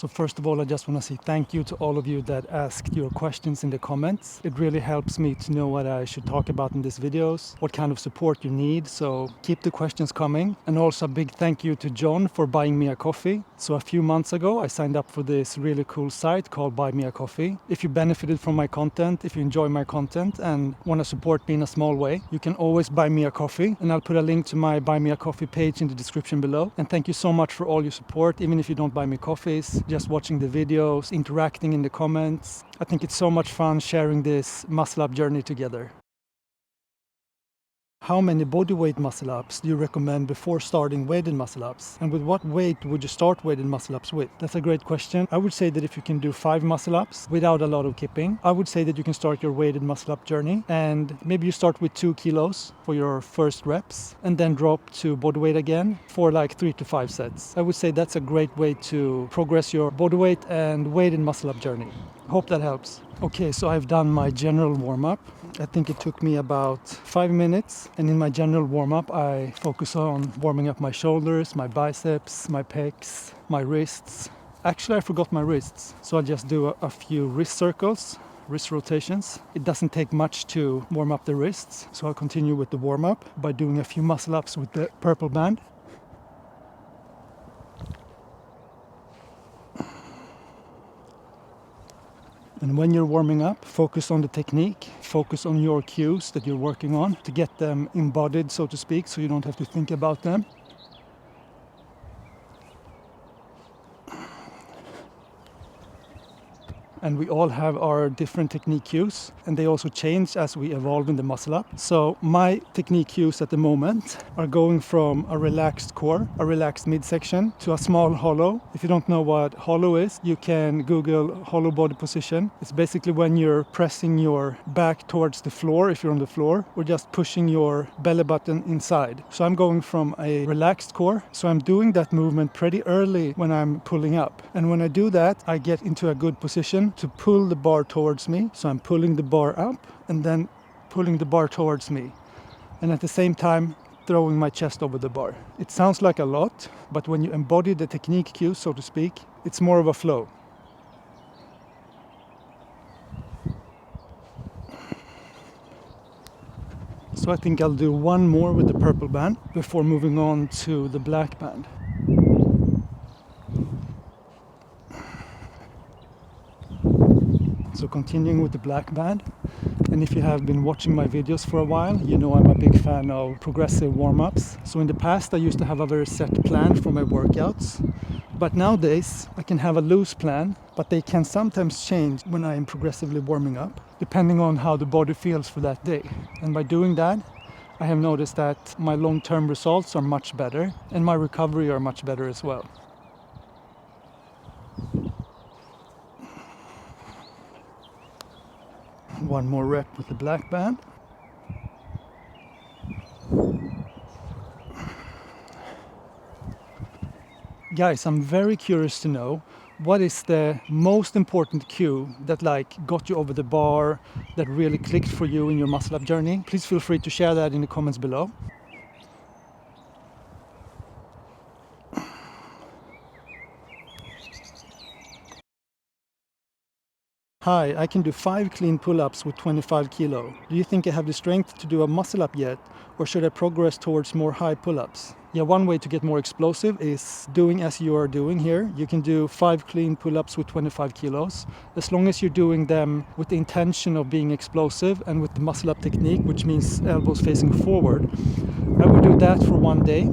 So first of all, I just want to say thank you to all of you that asked your questions in the comments. It really helps me to know what I should talk about in these videos, what kind of support you need, so keep the questions coming. And also a big thank you to John for buying me a coffee. So a few months ago, I signed up for this really cool site called Buy Me a Coffee. If you benefited from my content, if you enjoy my content and want to support me in a small way, you can always buy me a coffee, and I'll put a link to my Buy Me a Coffee page in the description below. And thank you so much for all your support, even if you don't buy me coffees, just watching the videos, interacting in the comments. I think it's so much fun sharing this muscle-up journey together. How many bodyweight muscle-ups do you recommend before starting weighted muscle-ups? And with what weight would you start weighted muscle-ups with? That's a great question. I would say that if you can do 5 muscle-ups without a lot of kipping, I would say that you can start your weighted muscle-up journey. And maybe you start with 2 kilos for your first reps and then drop to bodyweight again for like 3 to 5 sets. I would say that's a great way to progress your bodyweight and weighted muscle-up journey. Hope that helps. Okay, so I've done my general warm-up. I think it took me about 5 minutes, and in my general warm-up I focus on warming up my shoulders, my biceps, my pecs, my wrists. Actually, I forgot my wrists, so I'll just do a few wrist circles, wrist rotations. It doesn't take much to warm up the wrists, so I'll continue with the warm-up by doing a few muscle-ups with the purple band. And when you're warming up, focus on the technique, focus on your cues that you're working on to get them embodied, so to speak, so you don't have to think about them. And we all have our different technique cues, and they also change as we evolve in the muscle up. So my technique cues at the moment are going from a relaxed core, a relaxed midsection, to a small hollow. If you don't know what hollow is, you can Google hollow body position. It's basically when you're pressing your back towards the floor, if you're on the floor, or just pushing your belly button inside. So I'm going from a relaxed core, so I'm doing that movement pretty early when I'm pulling up. And when I do that, I get into a good position to pull the bar towards me. So I'm pulling the bar up and then pulling the bar towards me, and at the same time throwing my chest over the bar. It sounds like a lot, but when you embody the technique cue, so to speak, it's more of a flow. So I think I'll do one more with the purple band before moving on to the black band. So continuing with the black band, and if you have been watching my videos for a while, you know I'm a big fan of progressive warm-ups. So in the past I used to have a very set plan for my workouts, but nowadays I can have a loose plan, but they can sometimes change when I am progressively warming up, depending on how the body feels for that day. And by doing that, I have noticed that my long-term results are much better, and my recovery are much better as well. One more rep with the black band. Guys, I'm very curious to know, what is the most important cue that got you over the bar, that really clicked for you in your muscle up journey? Please feel free to share that in the comments below. Hi, I can do 5 clean pull-ups with 25 kilo. Do you think I have the strength to do a muscle up yet, or should I progress towards more high pull-ups? Yeah, one way to get more explosive is doing as you are doing here. You can do 5 clean pull-ups with 25 kilos. As long as you're doing them with the intention of being explosive and with the muscle up technique, which means elbows facing forward. I would do that for one day.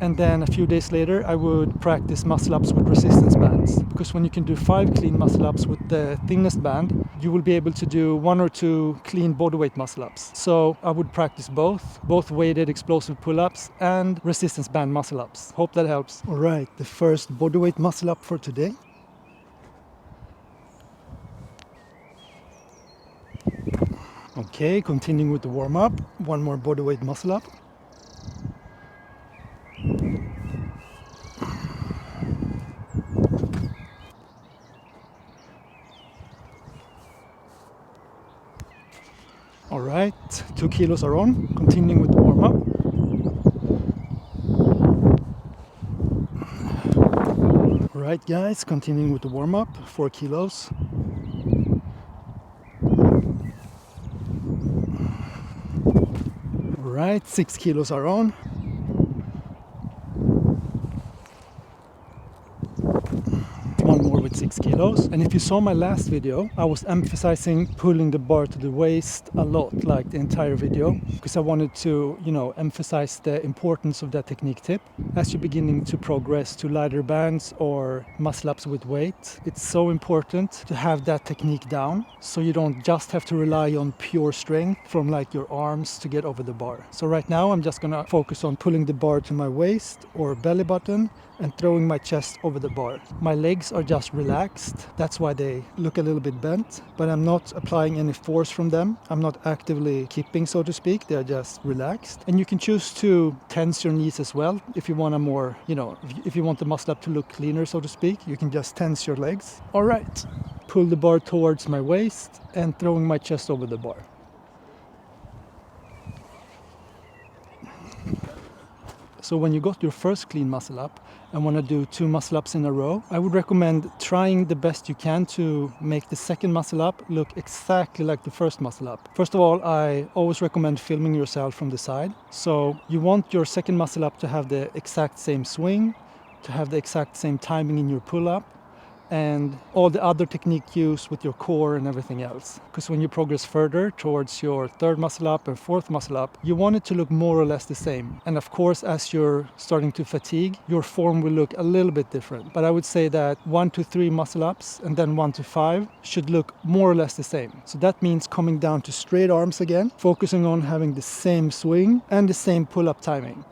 And then a few days later, I would practice muscle-ups with resistance bands. Because when you can do 5 clean muscle-ups with the thinnest band, you will be able to do 1 or 2 clean bodyweight muscle-ups. So I would practice both weighted explosive pull-ups and resistance band muscle-ups. Hope that helps. All right, the first bodyweight muscle-up for today. Okay, continuing with the warm-up. One more bodyweight muscle-up. All right, 2 kilos are on. Continuing with the warm-up. All Alright guys, continuing with the warm-up, 4 kilos. Alright, 6 kilos are on. One more with 6 kilos. And if you saw my last video, I was emphasizing pulling the bar to the waist a lot, like the entire video, because I wanted to, emphasize the importance of that technique tip. As you're beginning to progress to lighter bands or muscle-ups with weight, it's so important to have that technique down, so you don't just have to rely on pure strength from like your arms to get over the bar. So right now I'm just gonna focus on pulling the bar to my waist or belly button and throwing my chest over the bar. My legs are just relaxed, that's why they look a little bit bent, but I'm not applying any force from them. I'm not actively keeping, so to speak, they're just relaxed. And you can choose to tense your knees as well. If you want a more, if you want the muscle up to look cleaner, so to speak, you can just tense your legs. All right, pull the bar towards my waist and throwing my chest over the bar. So when you got your first clean muscle up and want to do 2 muscle ups in a row, I would recommend trying the best you can to make the second muscle up look exactly like the first muscle up. First of all, I always recommend filming yourself from the side. So you want your second muscle up to have the exact same swing, to have the exact same timing in your pull up, and all the other technique cues with your core and everything else. Because when you progress further towards your third muscle up and fourth muscle up, you want it to look more or less the same. And of course, as you're starting to fatigue, your form will look a little bit different. But I would say that 1 to 3 muscle ups and then 1 to 5 should look more or less the same. So that means coming down to straight arms again, focusing on having the same swing and the same pull-up timing.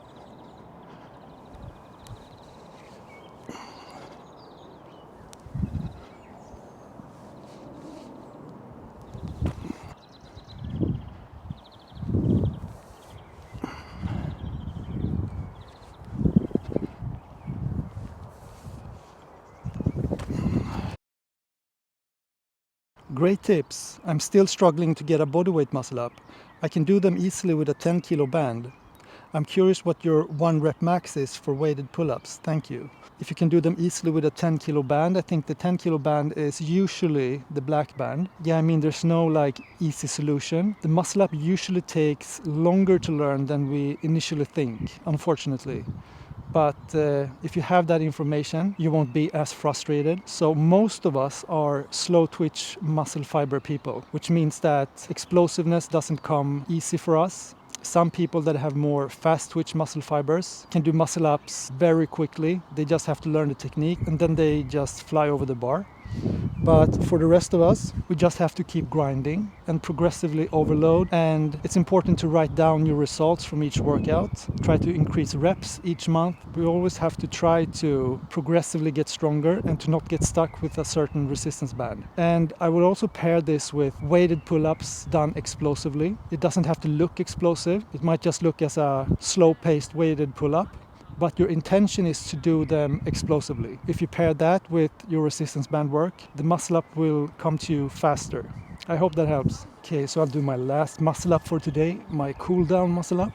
Great tips. I'm still struggling to get a bodyweight muscle up. I can do them easily with a 10 kilo band. I'm curious what your 1 rep max is for weighted pull-ups. Thank you. If you can do them easily with a 10 kilo band, I think the 10 kilo band is usually the black band. Yeah, I mean, there's no easy solution. The muscle up usually takes longer to learn than we initially think, unfortunately. But if you have that information, you won't be as frustrated. So most of us are slow twitch muscle fiber people, which means that explosiveness doesn't come easy for us. Some people that have more fast twitch muscle fibers can do muscle ups very quickly. They just have to learn the technique and then they just fly over the bar. But for the rest of us, we just have to keep grinding and progressively overload. And it's important to write down your results from each workout. Try to increase reps each month. We always have to try to progressively get stronger and to not get stuck with a certain resistance band. And I would also pair this with weighted pull-ups done explosively. It doesn't have to look explosive. It might just look as a slow-paced weighted pull-up. But your intention is to do them explosively. If you pair that with your resistance band work, the muscle up will come to you faster. I hope that helps. Okay, so I'll do my last muscle up for today, my cool down muscle up.